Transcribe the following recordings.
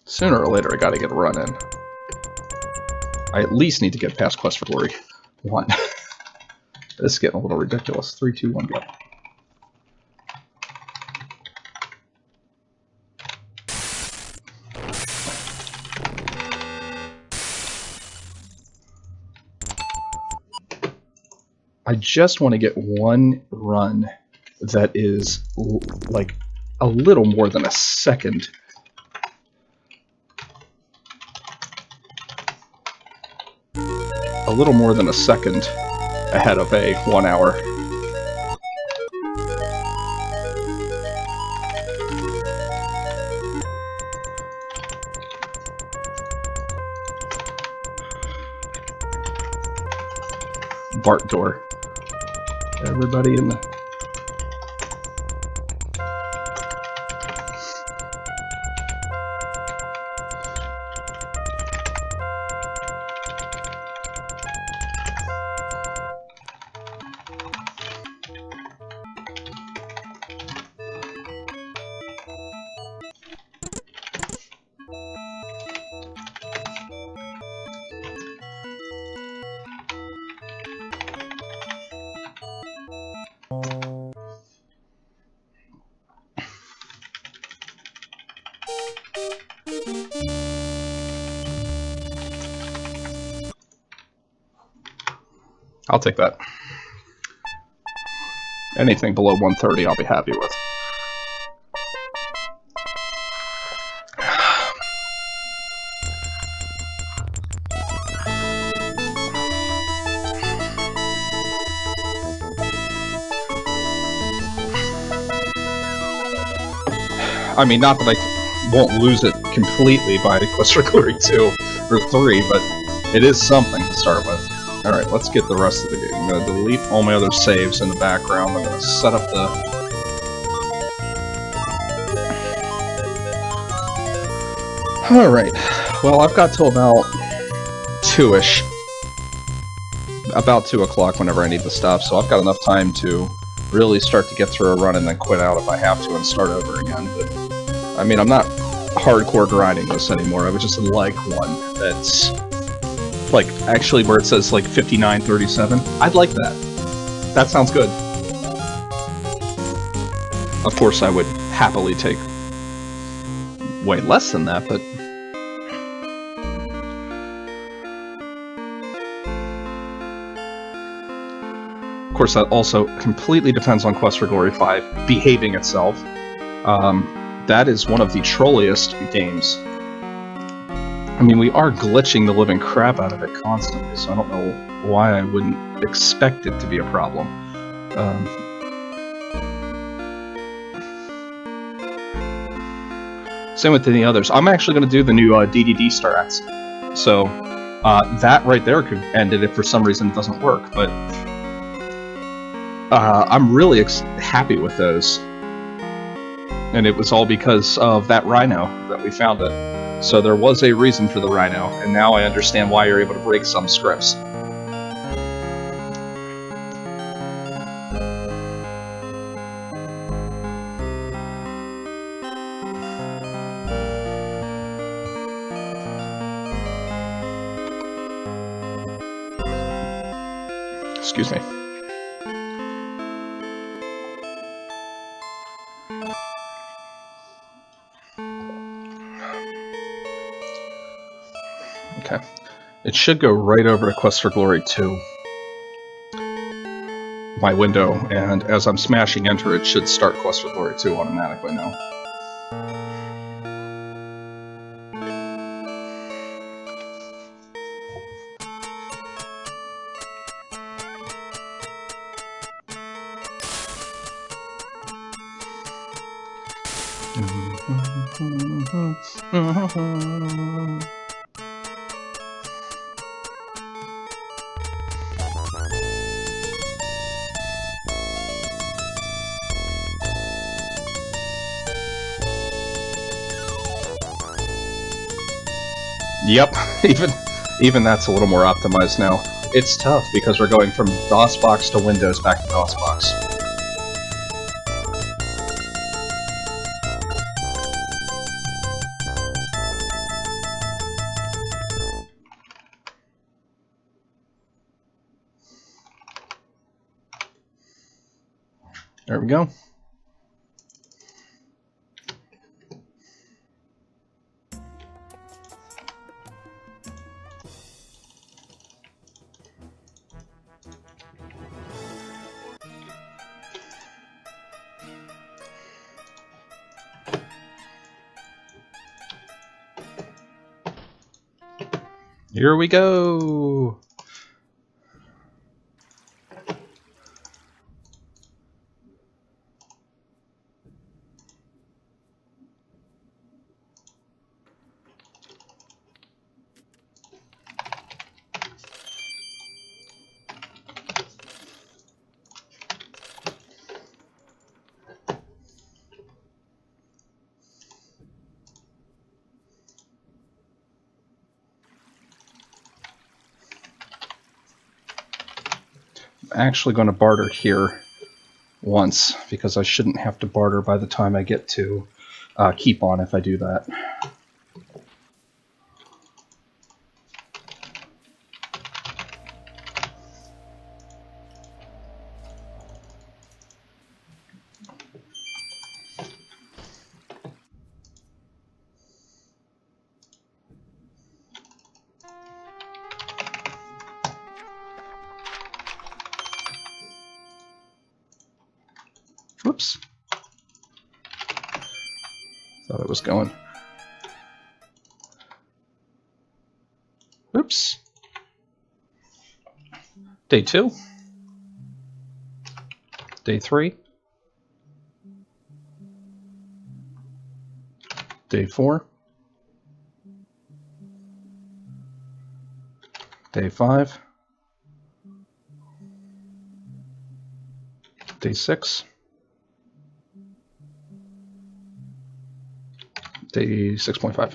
Sooner or later, I gotta get a run in. I at least need to get past Quest for Glory 1. This is getting a little ridiculous. 3, 2, 1, go. I just want to get one run that is like a little more than a second. A little more than a second ahead of a 1 hour. Bart door. Everybody in the... I'll take that. Anything below 130 I'll be happy with. I mean, not that I won't lose it completely by Quest for Glory 2 or 3, but it is something to start with. Alright, let's get the rest of the game. I'm going to delete all my other saves in the background. I'm going to set up the... Alright, well, I've got till about 2-ish. About 2 o'clock whenever I need to stop, so I've got enough time to really start to get through a run and then quit out if I have to and start over again. But, I mean, I'm not hardcore grinding this anymore. I would just like one that's... like, actually where it says, like, 59:37. I'd like that. That sounds good. Of course, I would happily take way less than that, but... Of course, that also completely depends on Quest for Glory 5 behaving itself. That is one of the trolliest games. I mean, we are glitching the living crap out of it constantly, so I don't know why I wouldn't expect it to be a problem. Same with any others. I'm actually going to do the new DDD strats. So, that right there could end it if for some reason it doesn't work, but I'm really happy with those. And it was all because of that rhino that we found it. So there was a reason for the rhino, and now I understand why you're able to break some scripts. Excuse me. Okay. It should go right over to Quest for Glory 2. My window, and as I'm smashing enter, it should start Quest for Glory 2 automatically now. Yep, even that's a little more optimized now. It's tough because we're going from DOSBox to Windows back to DOSBox. There we go. Here we go. I'm actually going to barter here once, because I shouldn't have to barter by the time I get to keep on if I do that. Whoops. Thought it was going. Whoops. Day 2. Day 3. Day 4. Day 5. Day 6. Day 6.5.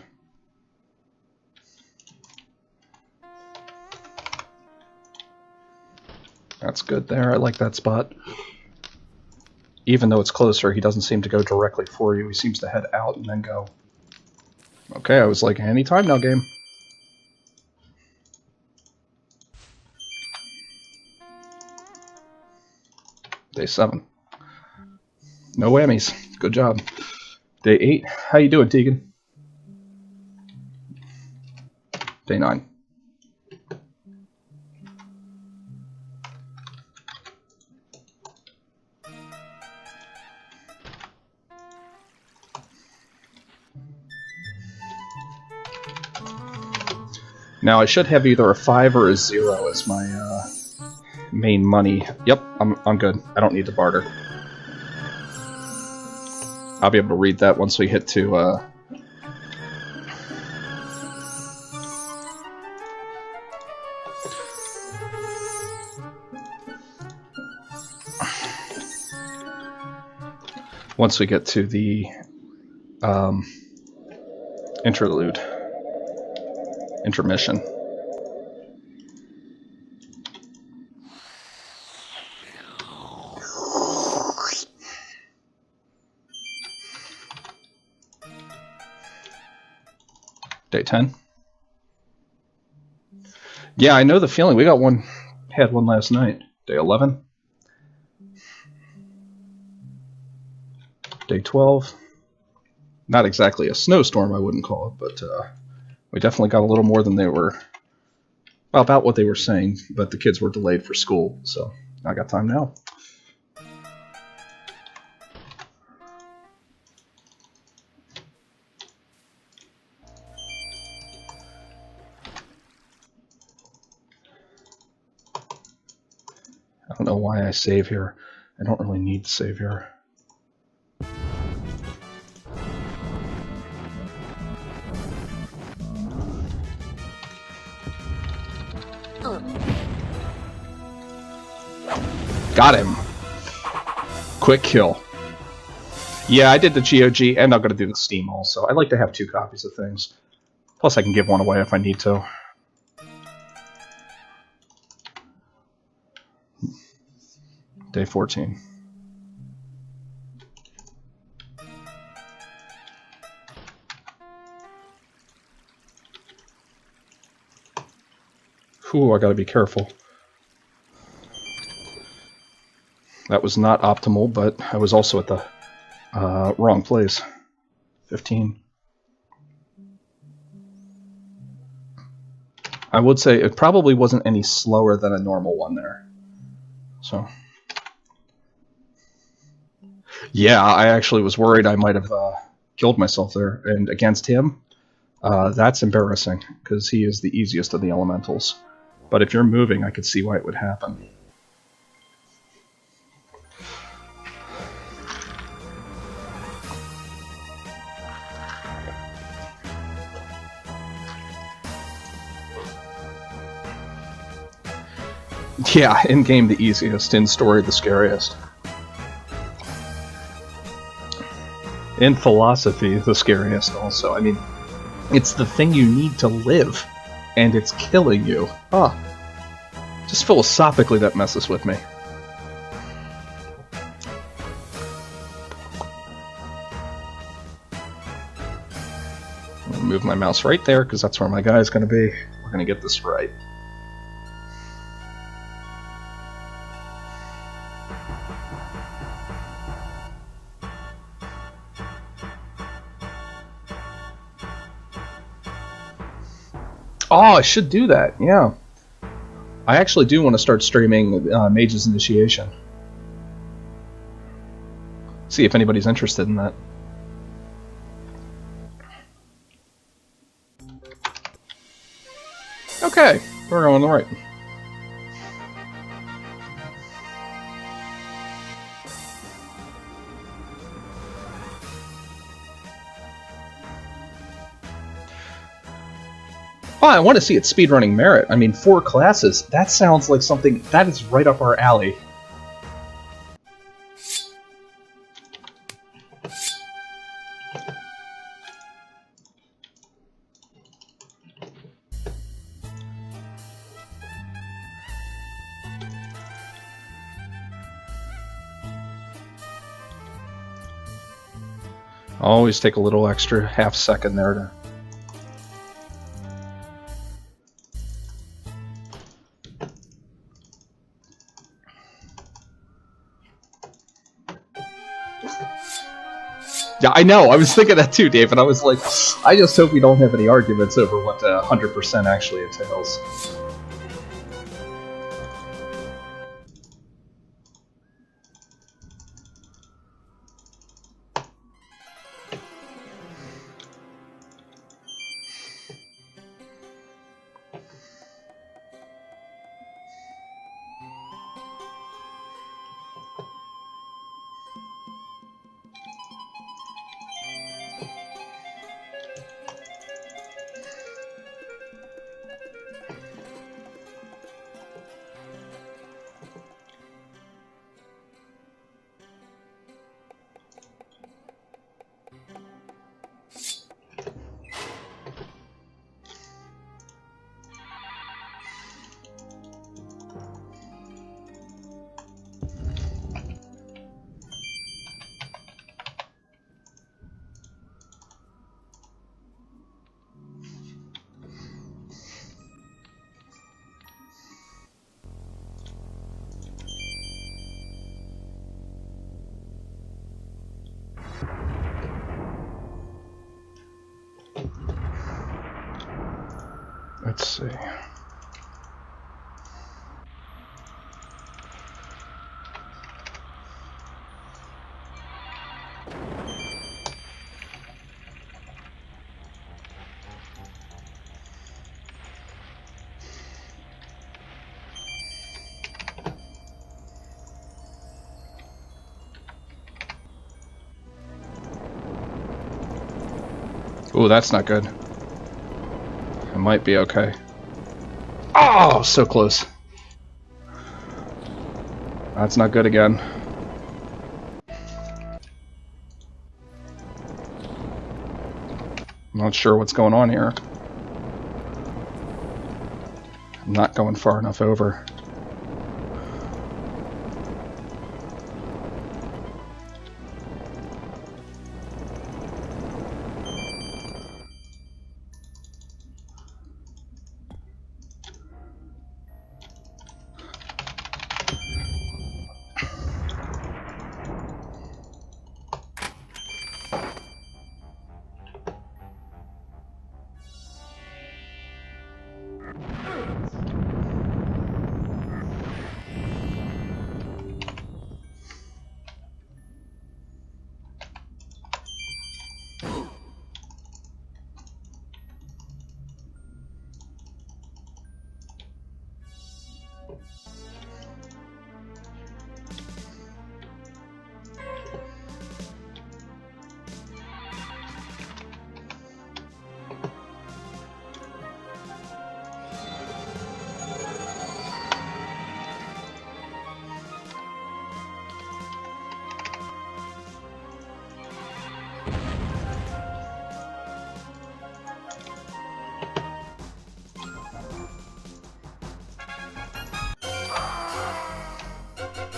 That's good there. I like that spot. Even though it's closer, he doesn't seem to go directly for you. He seems to head out and then go. Okay, I was like, any time now, game. Day 7. No whammies. Good job. Day 8. How you doing, Tegan? Day 9. Now I should have either a 5 or a 0 as my main money. Yep, I'm good. I don't need to barter. I'll be able to read that once we hit to once we get to the intermission. Day 10. Yeah, I know the feeling. We got one, had one last night. Day 11. Day 12. Not exactly a snowstorm, I wouldn't call it, but we definitely got a little more than they were, about what they were saying, but the kids were delayed for school, so I got time now. I don't know why I save here. I don't really need to save here. Got him. Quick kill. Yeah, I did the GOG, and I'm going to do the Steam also. I like to have 2 copies of things. Plus I can give one away if I need to. Day 14. Ooh, I gotta be careful. That was not optimal, but I was also at the wrong place. 15. I would say it probably wasn't any slower than a normal one there. So, yeah, I actually was worried I might have killed myself there. And against him, that's embarrassing, because he is the easiest of the elementals. But if you're moving, I could see why it would happen. Yeah, in-game the easiest, in-story the scariest. In philosophy, the scariest also. I mean, it's the thing you need to live, and it's killing you. Huh. Just philosophically that messes with me. I'm gonna move my mouse right there, because that's where my guy's gonna be. We're gonna get this right. Oh, I should do that, yeah. I actually do want to start streaming Mage's Initiation. See if anybody's interested in that. Okay, we're going the right. Oh, I want to see it speedrunning merit. I mean, 4 classes. That sounds like something that is right up our alley. Always take a little extra half second there to... Yeah, I know. I was thinking that too, Dave, and I was like, I just hope we don't have any arguments over what 100% actually entails. Let's see. Ooh, that's not good. It might be okay. Oh, so close. That's not good again. I'm not sure what's going on here. I'm not going far enough over.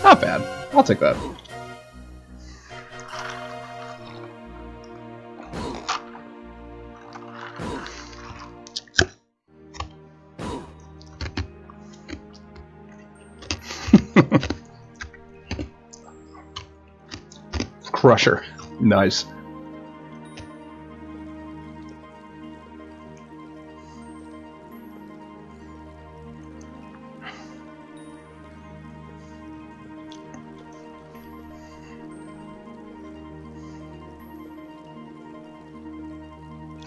Not bad. I'll take that. Crusher. Nice.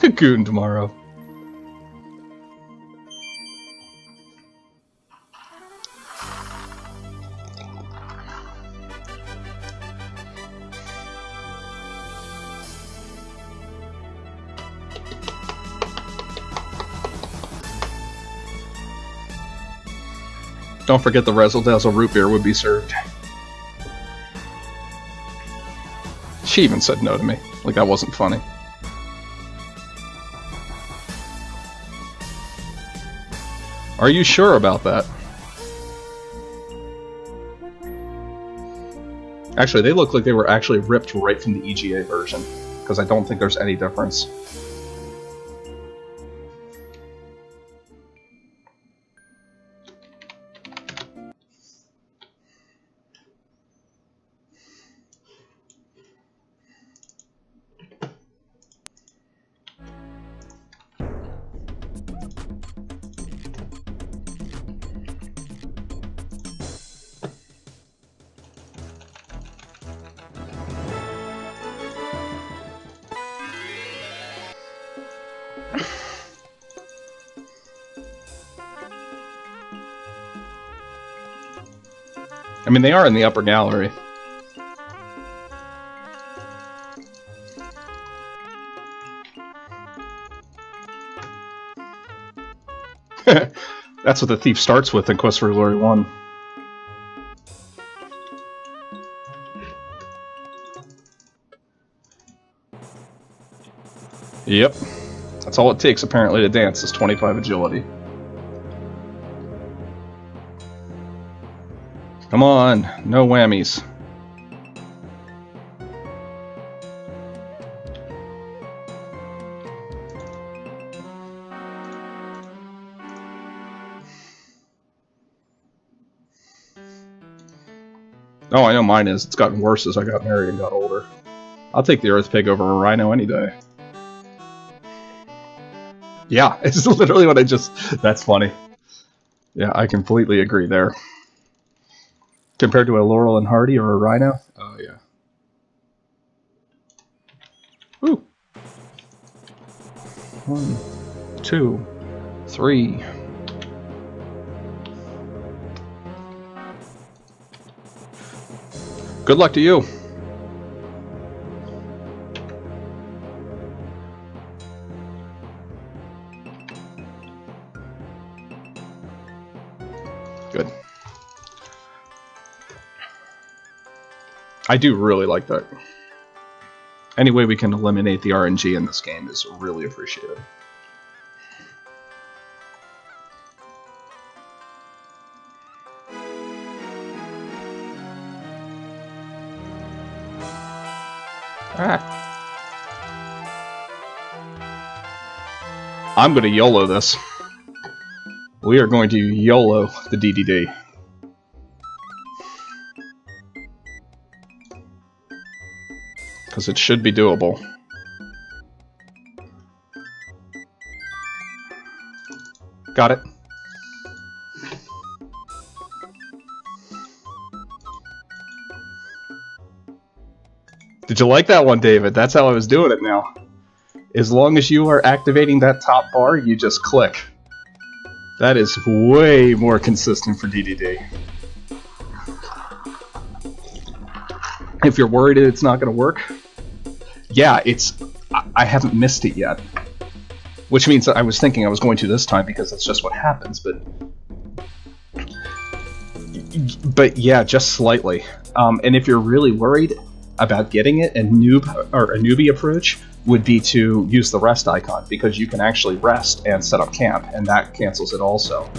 Cocoon tomorrow. Don't forget the Razzle Dazzle root beer would be served. She even said no to me. Like that wasn't funny. Are you sure about that? Actually, they look like they were actually ripped right from the EGA version, because I don't think there's any difference. I mean, they are in the upper gallery. That's what the thief starts with in Quest for Glory 1. Yep. That's all it takes, apparently, to dance, is 25 agility. Come on, no whammies. Oh, I know mine is. It's gotten worse as I got married and got older. I'll take the Earth Pig over a Rhino any day. Yeah, it's literally what I just... That's funny. Yeah, I completely agree there. Compared to a Laurel and Hardy or a Rhino? Oh, yeah. Ooh. 1, 2, 3. Good luck to you. Good. I do really like that. Any way we can eliminate the RNG in this game is really appreciated. I'm going to YOLO this. We are going to YOLO the DDD. Because it should be doable. Got it. Did you like that one, David? That's how I was doing it now. As long as you are activating that top bar, you just click. That is way more consistent for DDD. If you're worried it's not going to work, yeah, I haven't missed it yet. Which means that I was thinking I was going to this time because that's just what happens, but yeah, just slightly. And if you're really worried about getting it, a newbie approach would be to use the rest icon, because you can actually rest and set up camp, and that cancels it also.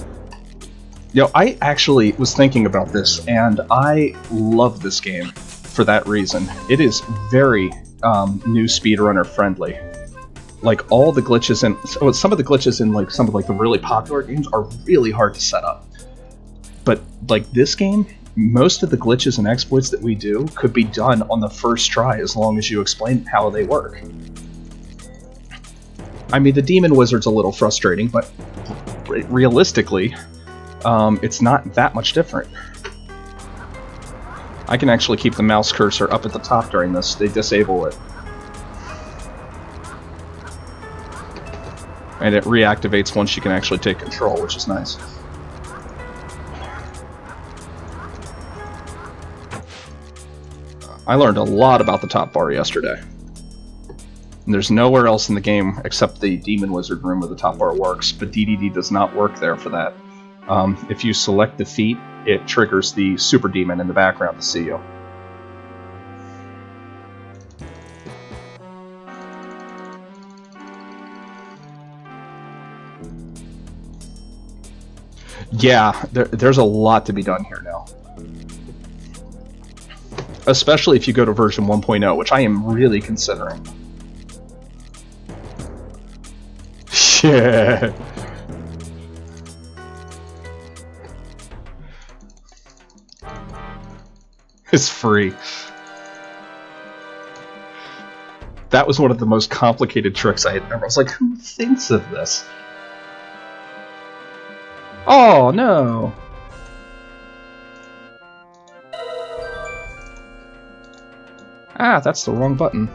You know, I actually was thinking about this, and I love this game for that reason. It is very new speedrunner friendly. Like all the glitches in some of the glitches in like some of like the really popular games are really hard to set up. But like this game, most of the glitches and exploits that we do could be done on the first try as long as you explain how they work. I mean, the demon wizard's a little frustrating, but realistically, it's not that much different. I can actually keep the mouse cursor up at the top during this. They disable it. And it reactivates once you can actually take control, which is nice. I learned a lot about the top bar yesterday. And there's nowhere else in the game except the Demon Wizard room where the top bar works, but DDD does not work there for that. If you select defeat, it triggers the Super Demon in the background to see you. Yeah, there's a lot to be done here now. Especially if you go to version 1.0, which I am really considering. Yeah. It's free. That was one of the most complicated tricks I had ever. I was like, who thinks of this? Oh, no. Ah, that's the wrong button.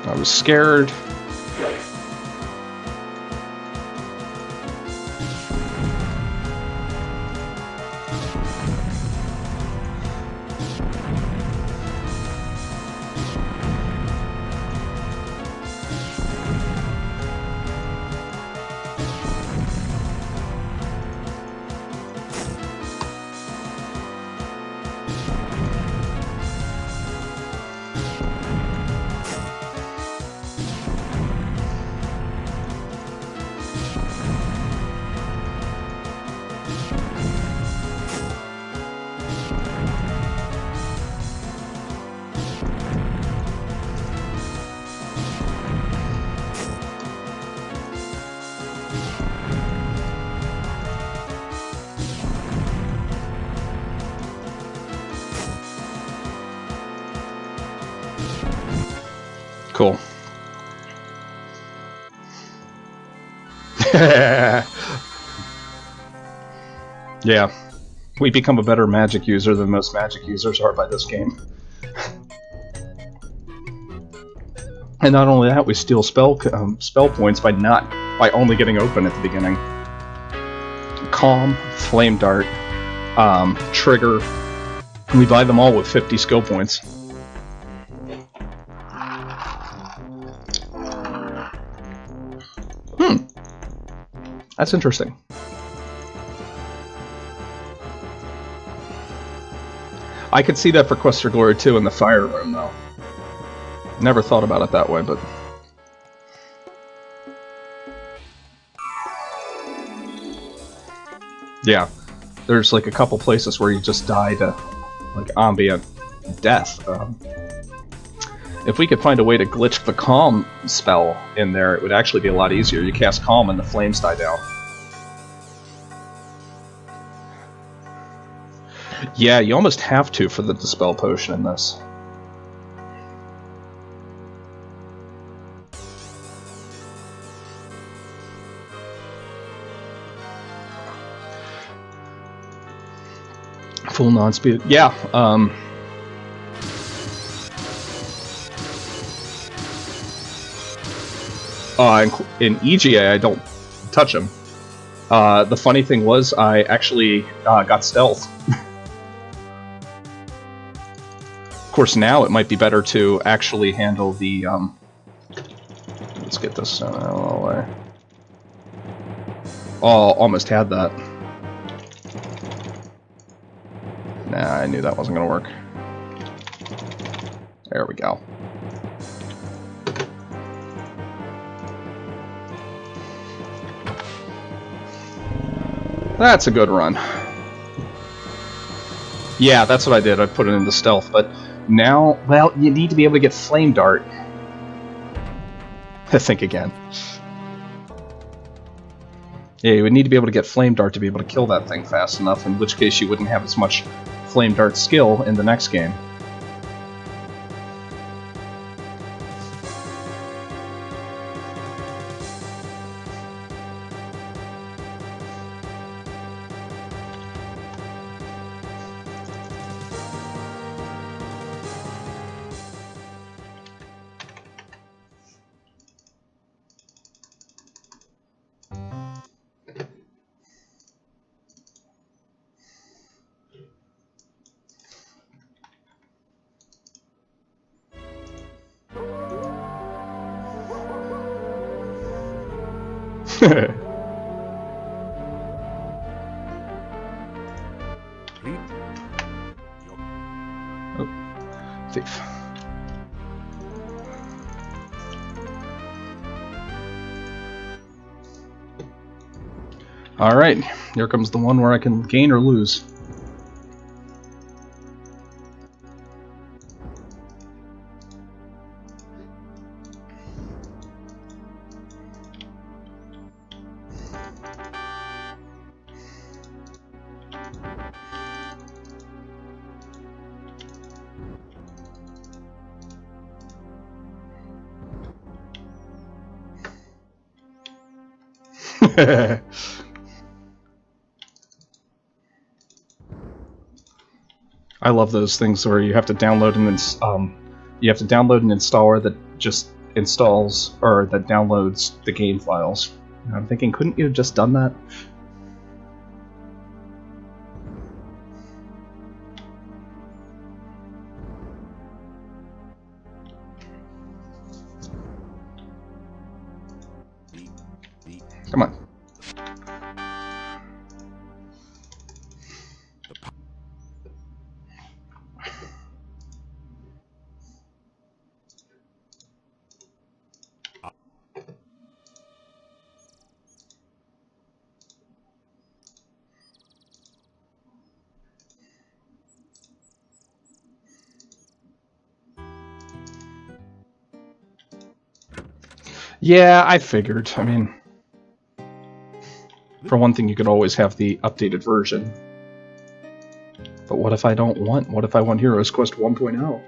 I was scared. Cool. Yeah. We become a better magic user than most magic users are by this game. And not only that, we steal spell points by only getting open at the beginning. Calm, Flame Dart, Trigger. We buy them all with 50 skill points. That's interesting. I could see that for Quest for Glory 2 in the fire room, though. Never thought about it that way, but... yeah. There's like a couple places where you just die to, like, ambient death. If we could find a way to glitch the Calm spell in there, it would actually be a lot easier. You cast Calm and the flames die down. Yeah, you almost have to for the Dispel Potion in this. Full non-speed. Yeah, in EGA, I don't touch him. The funny thing was, I actually got stealth. course, now it might be better to actually handle the, let's get this out of the way. Oh, almost had that. Nah, I knew that wasn't gonna work. There we go. That's a good run. Yeah, that's what I did. I put it into stealth, but now, well, you need to be able to get Flame Dart. Think again. Yeah, you would need to be able to get Flame Dart to be able to kill that thing fast enough, in which case you wouldn't have as much Flame Dart skill in the next game. Oh, thief. Alright, here comes the one where I can gain or lose. I love those things where you have to download an installer that just installs or that downloads the game files. And I'm thinking, couldn't you have just done that? Come on. Yeah, I figured. I mean, for one thing, you could always have the updated version. But what if I don't want? What if I want Heroes Quest 1.0?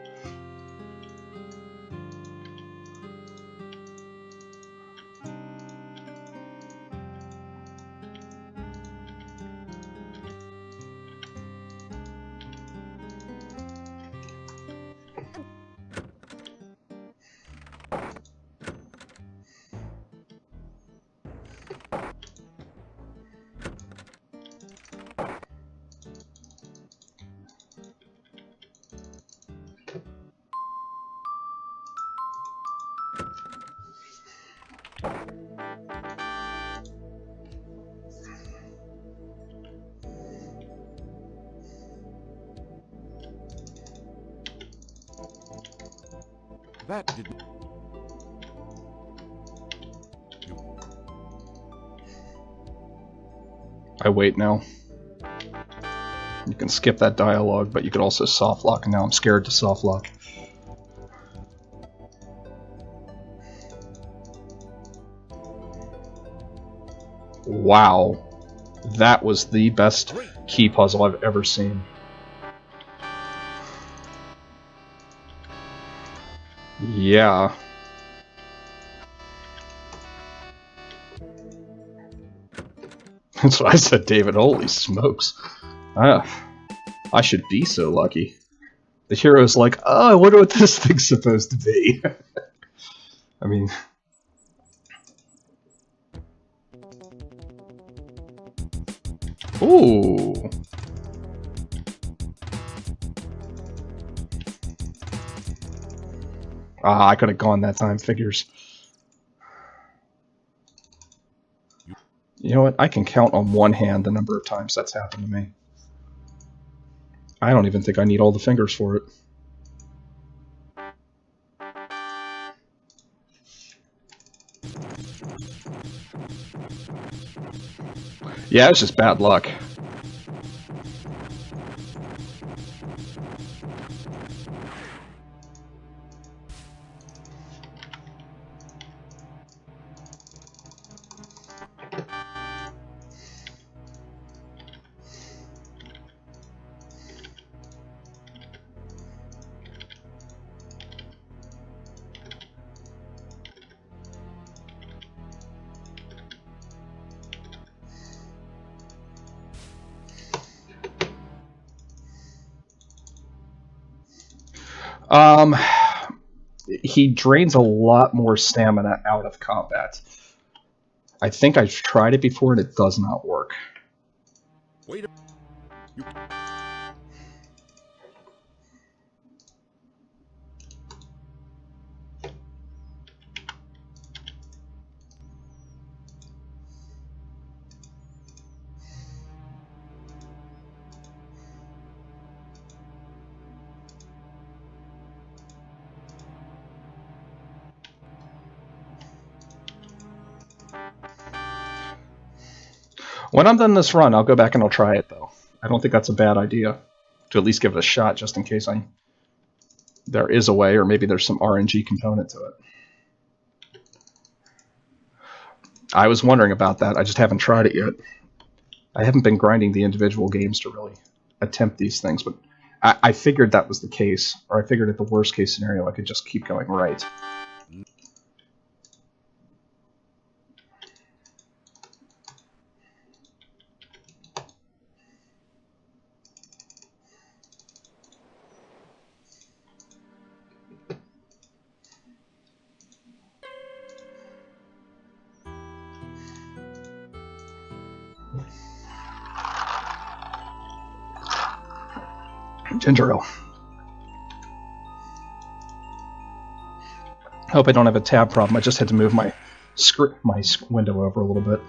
That didn't... I wait now. You can skip that dialogue, but you could also soft lock, and now I'm scared to soft lock. Wow. That was the best key puzzle I've ever seen. Yeah. That's what I said, David. Holy smokes. I should be so lucky. The hero's like, oh, I wonder what this thing's supposed to be. I mean... Ooh. Ah, I could have gone that time, figures. You know what? I can count on one hand the number of times that's happened to me. I don't even think I need all the fingers for it. Yeah, it's just bad luck. He drains a lot more stamina out of combat. I think I've tried it before and it does not work. Wait. You... When I'm done this run, I'll go back and I'll try it, though. I don't think that's a bad idea, to at least give it a shot, just in case there is a way, or maybe there's some RNG component to it. I was wondering about that. I just haven't tried it yet. I haven't been grinding the individual games to really attempt these things, but I figured that was the case, or I figured at the worst case scenario I could just keep going right. Ginger ale. Hope I don't have a tab problem. I just had to move my window over a little bit.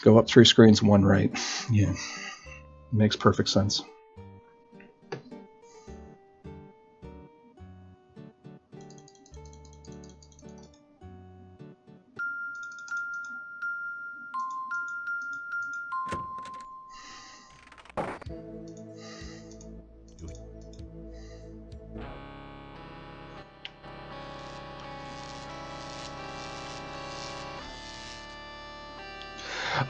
Go up 3 screens, 1 right. Yeah, makes perfect sense.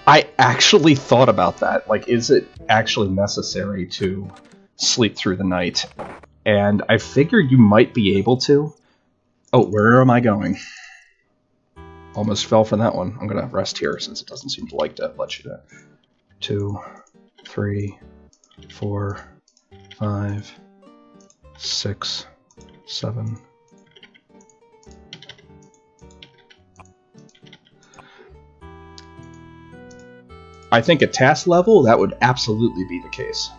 I actually thought about that. Like, is it actually necessary to sleep through the night? And I figured you might be able to. Oh, where am I going? Almost fell for that one. I'm going to rest here since it doesn't seem to like to let you do. 2, 3, 4, 5, 6, 7. I think at task level, that would absolutely be the case.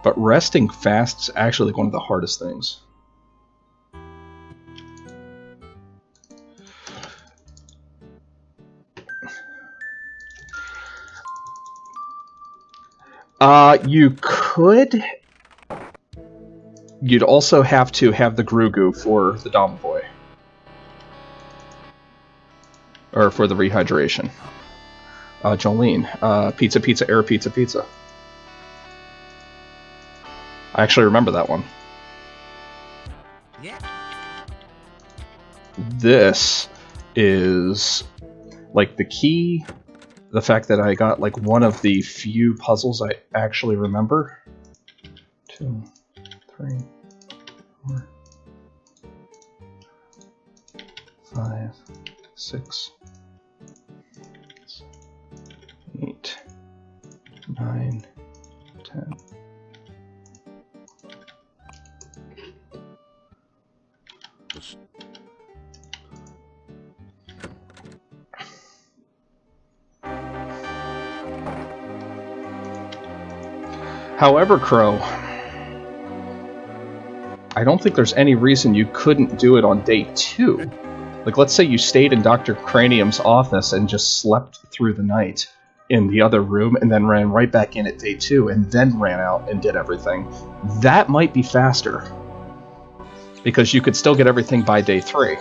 But resting fast is actually one of the hardest things. You could. You'd also have to have the Grugu for the Domovoy. Or for the rehydration. Jolene. Pizza, pizza, air, pizza, pizza. I actually remember that one. Yeah. This is like the key. The fact that I got like one of the few puzzles I actually remember. 2, 3, 4, 5, 6, 8, 9, 10. However, Crow, I don't think there's any reason you couldn't do it on day 2. Like, let's say you stayed in Dr. Cranium's office and just slept through the night in the other room and then ran right back in at day 2 and then ran out and did everything. That might be faster, because you could still get everything by day 3.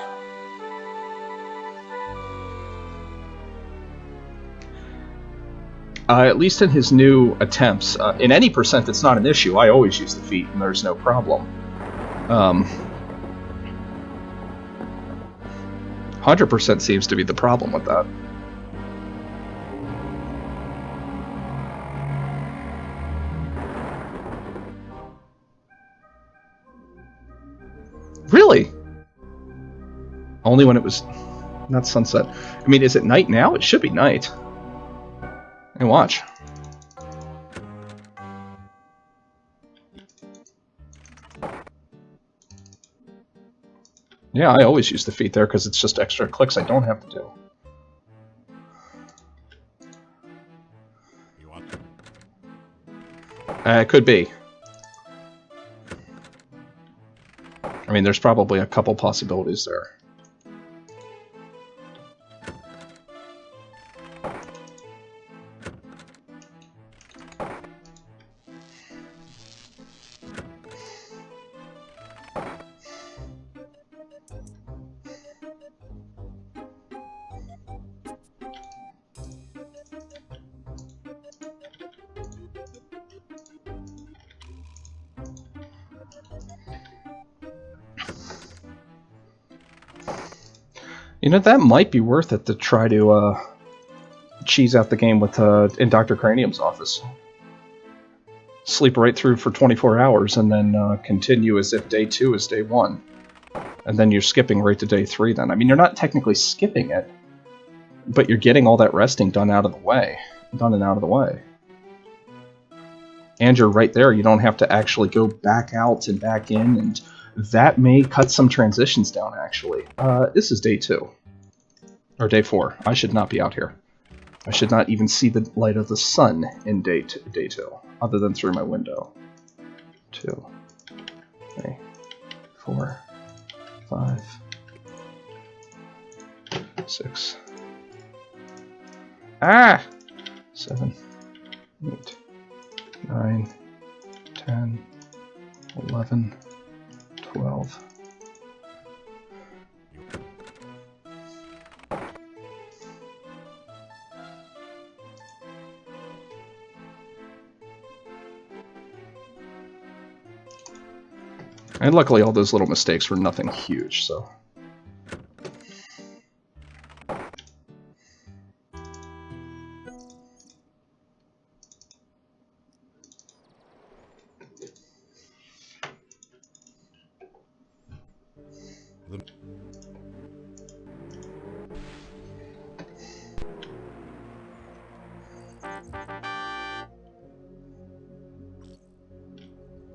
At least in his new attempts. In any percent, it's not an issue. I always use the feet, and there's no problem. 100% seems to be the problem with that. Really? Only when it was not sunset. I mean, is it night now? It should be night. Hey, watch. Yeah, I always use the feet there because it's just extra clicks I don't have to do. It could be. I mean, there's probably a couple possibilities there. You know, that might be worth it to try to cheese out the game with in Dr. Cranium's office. Sleep right through for 24 hours and then continue as if day 2 is day 1. And then you're skipping right to day 3 then. I mean, you're not technically skipping it, but you're getting all that resting done out of the way. Done and out of the way. And you're right there. You don't have to actually go back out and back in, and that may cut some transitions down, actually. This is day 2. Or day 4. I should not be out here. I should not even see the light of the sun in day 2, other than through my window. 2, 3, 4, 5, 6. Ah! 7, 8, 9, 10, 11, 12. And luckily all those little mistakes were nothing huge, so...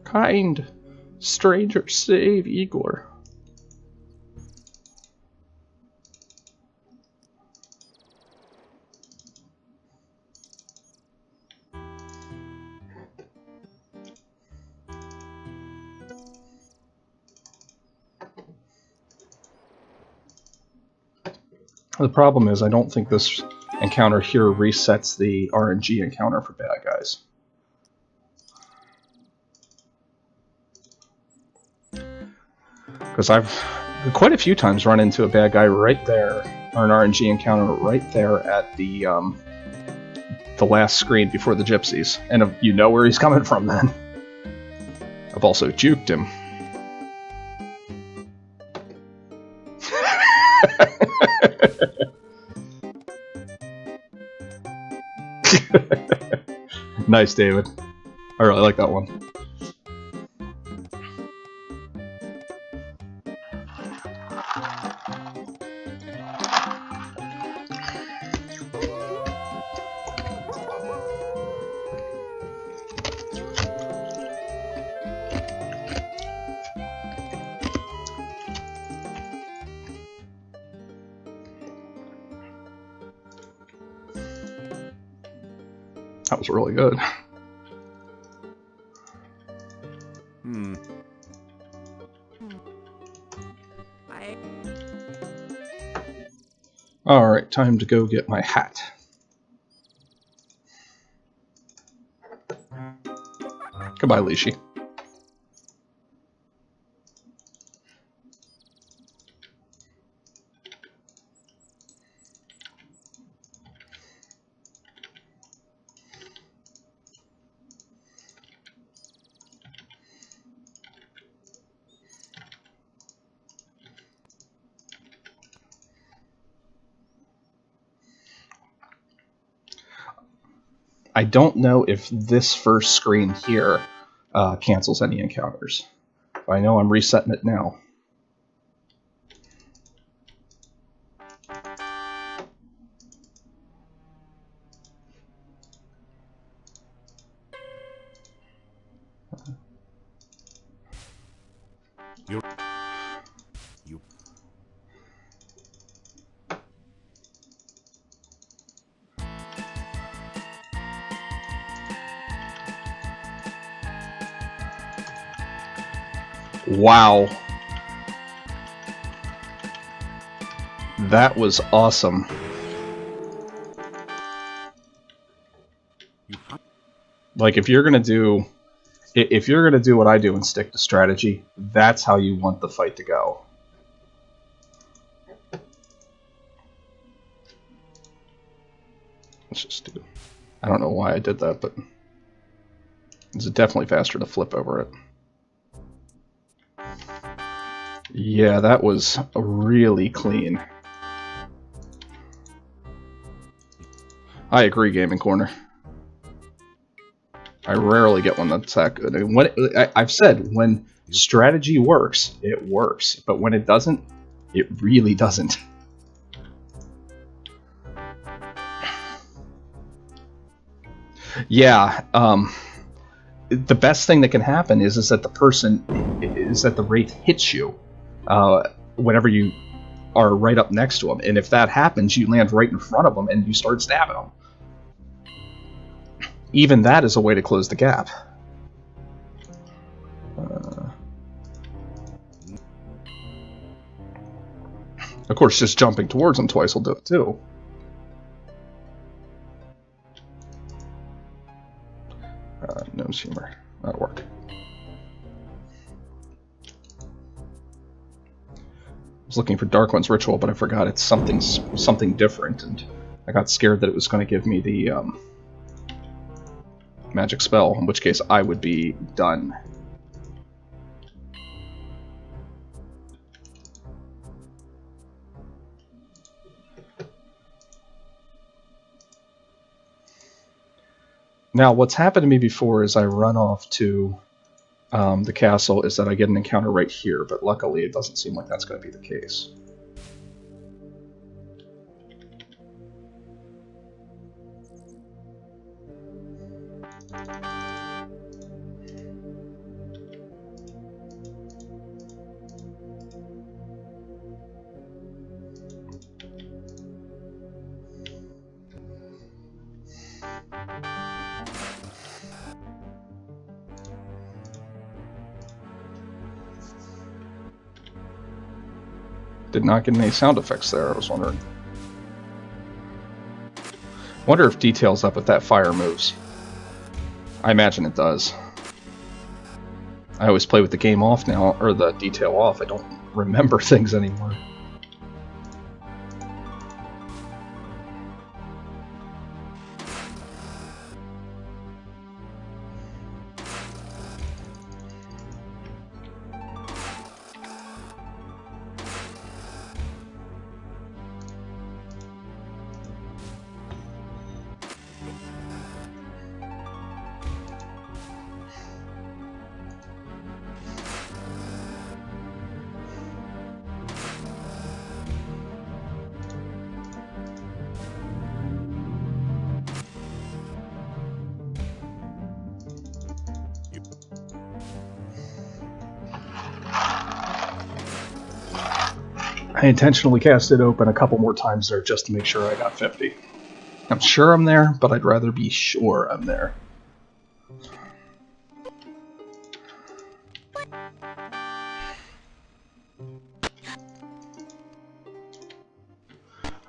Kind stranger, save Igor. The problem is I don't think this encounter here resets the RNG encounter for bad guys. Because I've quite a few times run into a bad guy right there, or an RNG encounter right there at the last screen before the gypsies. And you know where he's coming from then. I've also juked him. Nice, David. I really like that one. That was really good. Hmm. Alright, time to go get my hat. Goodbye, Lishi. I don't know if this first screen here cancels any encounters. But I know I'm resetting it now. You. Wow. That was awesome. Like, if you're gonna do what I do and stick to strategy, that's how you want the fight to go. Let's just do. I don't know why I did that, but it's definitely faster to flip over it. Yeah, that was really clean. I agree, Gaming Corner. I rarely get one that's that good. And I've said, when strategy works, it works. But when it doesn't, it really doesn't. Yeah, the best thing that can happen is that the wraith hits you whenever you are right up next to them, and if that happens, you land right in front of them and you start stabbing them. Even that is a way to close the gap. Of course, just jumping towards them twice will do it too. Nose humor. That'll work. I was looking for Dark One's ritual, but I forgot it's something different, and I got scared that it was going to give me the magic spell, in which case I would be done. Now, what's happened to me before is I run off to the castle is that I get an encounter right here, but luckily it doesn't seem like that's going to be the case. Did not get any sound effects there, I was wondering. Wonder if details up if that fire moves. I imagine it does. I always play with the game off now, or the detail off. I don't remember things anymore. I intentionally cast it open a couple more times there just to make sure I got 50. I'm sure I'm there, but I'd rather be sure I'm there.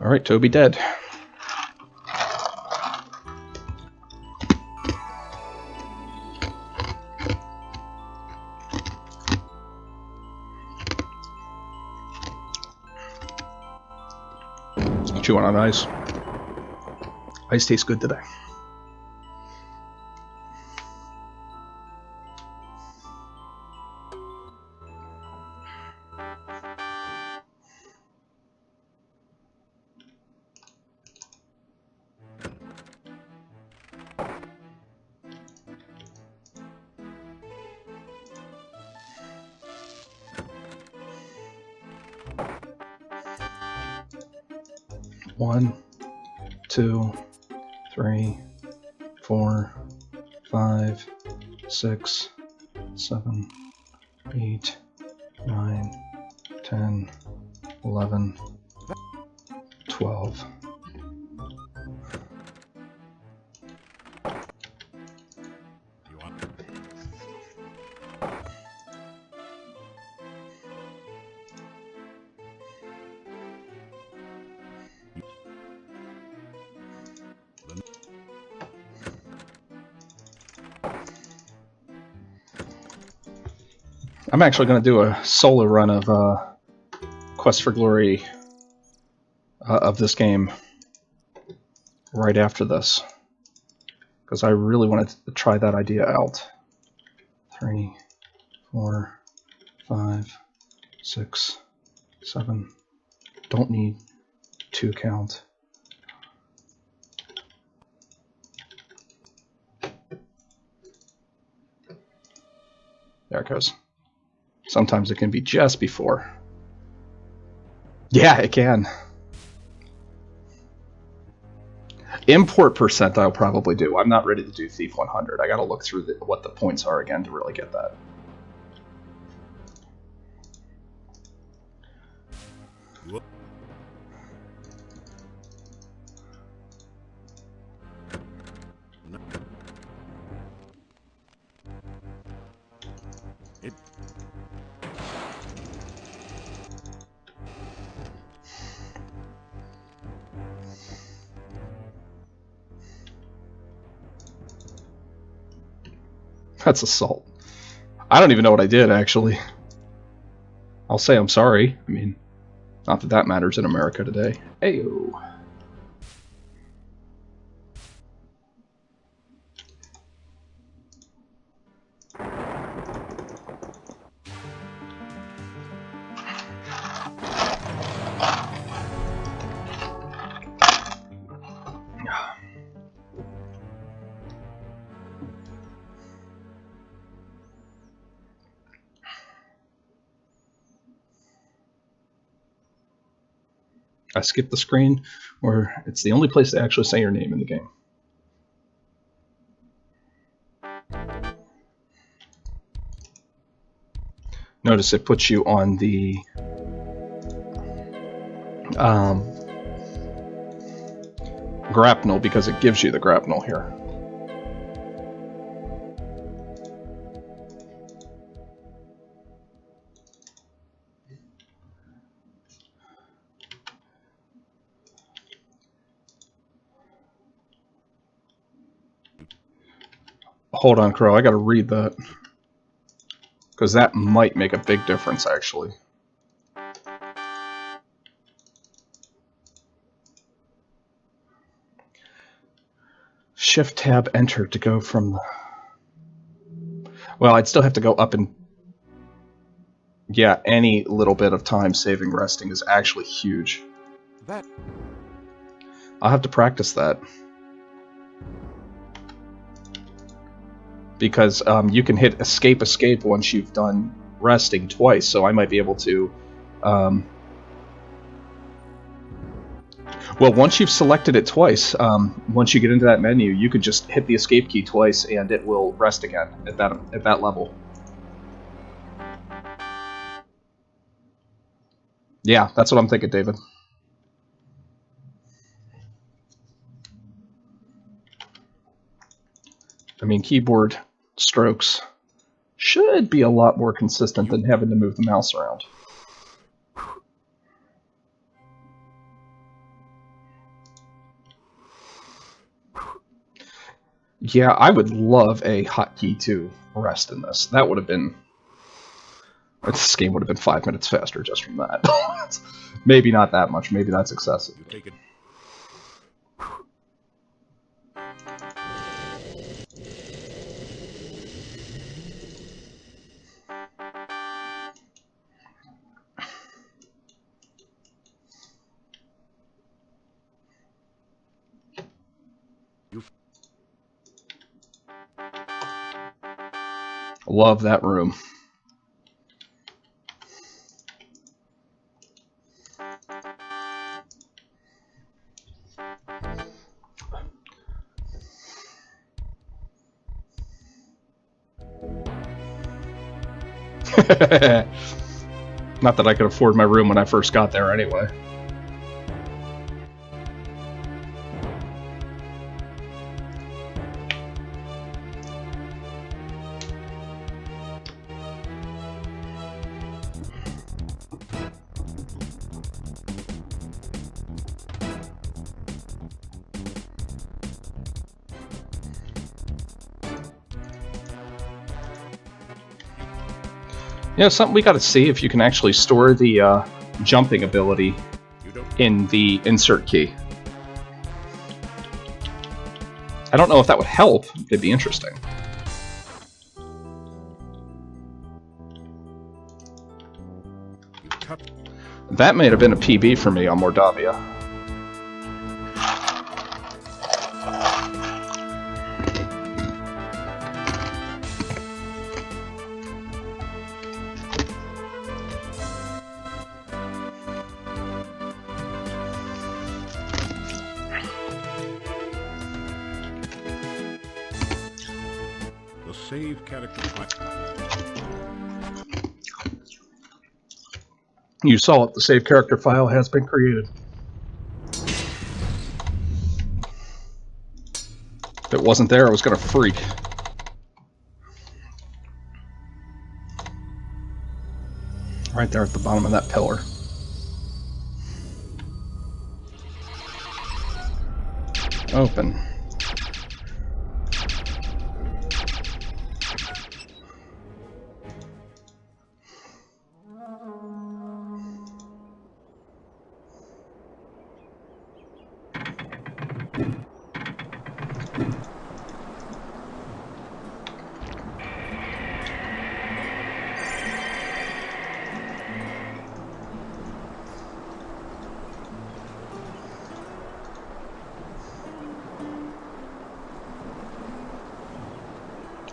Alright, Toby dead. Chewing on ice. Ice tastes good today. One, 2, 3, 4, 5, 6, 7, 8, 9, 10, 11, 12. I'm actually going to do a solo run of Quest for Glory of this game right after this, because I really wanted to try that idea out. 3, 4, 5, 6, 7. Don't need 2 count. There it goes. Sometimes it can be just before. Yeah, it can. Import percent I'll probably do. I'm not ready to do Thief 100. I gotta look through what the points are again to really get that. That's assault. I don't even know what I did, actually. I'll say I'm sorry. I mean, not that that matters in America today. Ayo. I skipped the screen where it's the only place to actually say your name in the game. Notice it puts you on the grapnel because it gives you the grapnel here. Hold on, Crow. I gotta read that. Because that might make a big difference, actually. Shift tab enter to go from the... Well, I'd still have to go up and... Yeah, any little bit of time saving resting is actually huge. I'll have to practice that. Because you can hit escape once you've done resting twice, so I might be able to... Well, once you've selected it twice, once you get into that menu, you could just hit the escape key twice and it will rest again at that level. Yeah, that's what I'm thinking, David. I mean, keyboard strokes should be a lot more consistent than having to move the mouse around. Yeah, I would love a hotkey to rest in this. That would have been... This game would have been 5 minutes faster just from that. Maybe not that much. Maybe that's excessive. Take it. Love that room. Not that I could afford my room when I first got there anyway. Yeah, something we gotta see if you can actually store the jumping ability in the insert key. I don't know if that would help. It'd be interesting. That may have been a PB for me on Mordavia. Save character file. You saw it. The save character file has been created. If it wasn't there, I was going to freak. Right there at the bottom of that pillar. Open.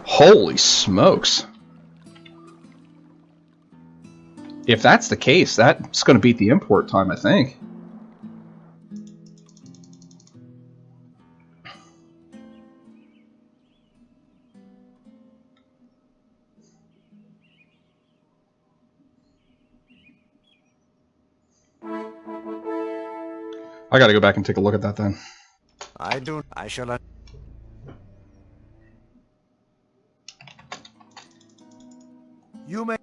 Holy smokes. If that's the case, that's going to beat the import time, I think. I gotta go back and take a look at that then. I shall. You may.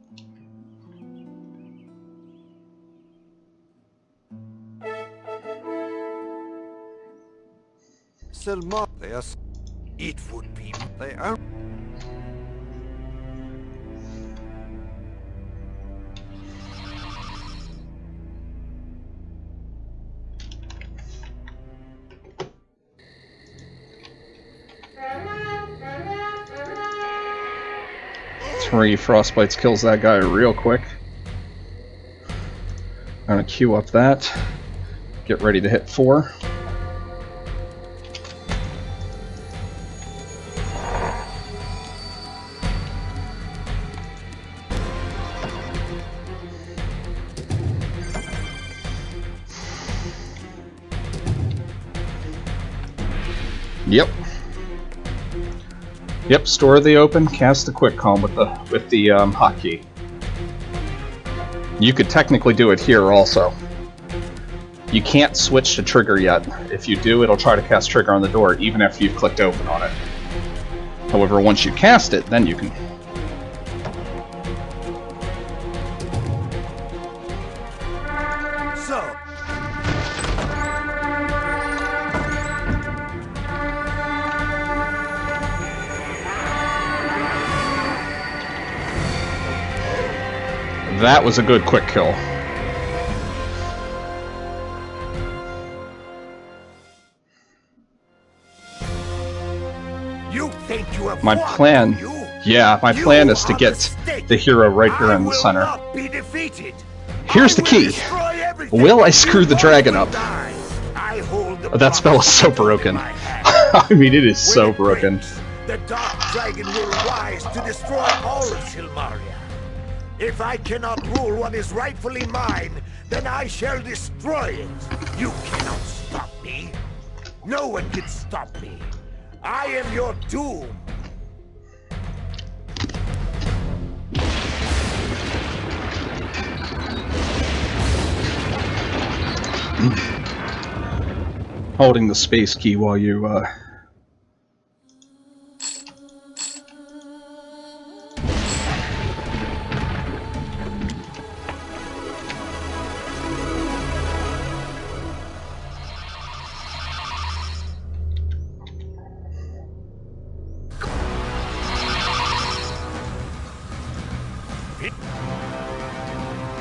Still more. Yes. It would be. They are. Three frostbites kills that guy real quick. I'm gonna queue up that. Get ready to hit 4. Yep. Yep, store the open, cast the quick calm with the hotkey. You could technically do it here also. You can't switch to trigger yet. If you do, it'll try to cast trigger on the door even after you've clicked open on it. However, once you cast it, then you can. so. That was a good quick kill. You think you have My won, plan, do you? yeah, my plan is to You get are mistaken. the hero right here in the I will center. not be defeated. Here's the I will key. destroy everything Will I and screw you the all dragon will up? die. I hold the That spell is so promise broken. in my hand. I mean, it is so When it broken. breaks, the dark dragon will rise to destroy all of Silmaria. If I cannot rule what is rightfully mine, then I shall destroy it. You cannot stop me. No one can stop me. I am your doom. Holding the space key while you,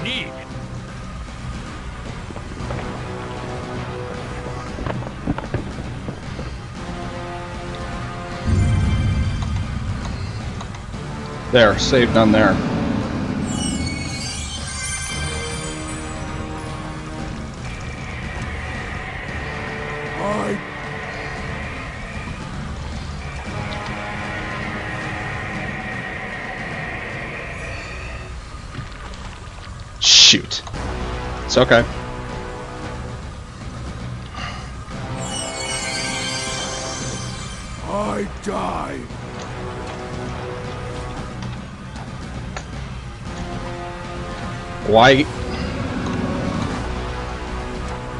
Need. There, save done there. Shoot. It's okay. I die.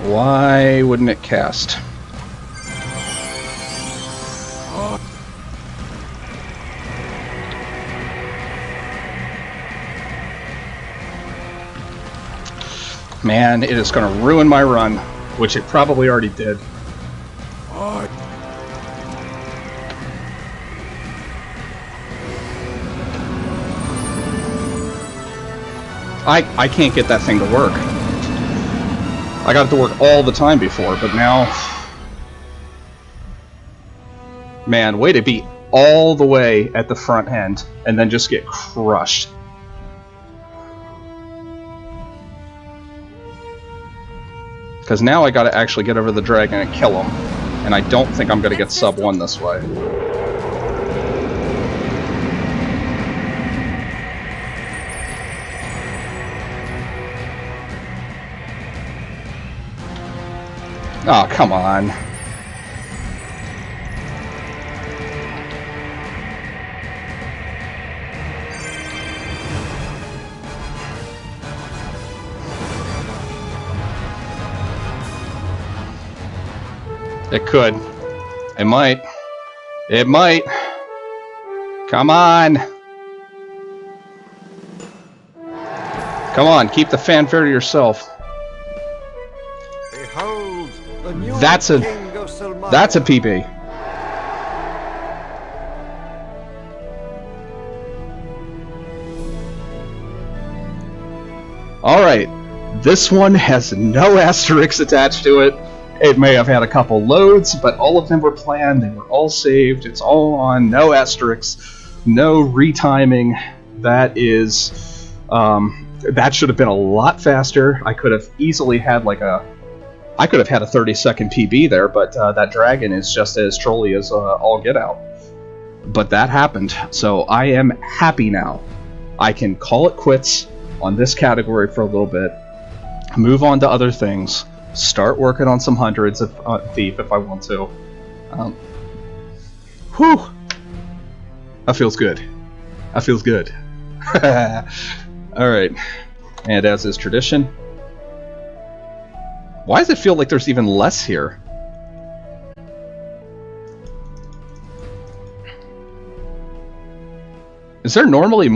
Why wouldn't it cast? Man, it is going to ruin my run, which it probably already did. I can't get that thing to work. I got it to work all the time before, but now... Man, way to be all the way at the front end, and then just get crushed. Because now I gotta actually get over the dragon and kill him, and I don't think I'm gonna get sub 1 this way. Oh, come on. It could. It might. It might. Come on. Come on, keep the fanfare to yourself. Behold, the new That's a king of Silmaria. That's a PB. Alright, this one has no asterisks attached to it. It may have had a couple loads, but all of them were planned, they were all saved, it's all on, no asterisks, no retiming. That is, that should have been a lot faster. I could have easily had like I could have had a 30-second PB there, but that dragon is just as trolly as all get out. But that happened, so I am happy now. I can call it quits on this category for a little bit, move on to other things, start working on some hundreds of Thief if I want to. Whew! That feels good. That feels good. Alright, and as is tradition, why does it feel like there's even less here? Is there normally more?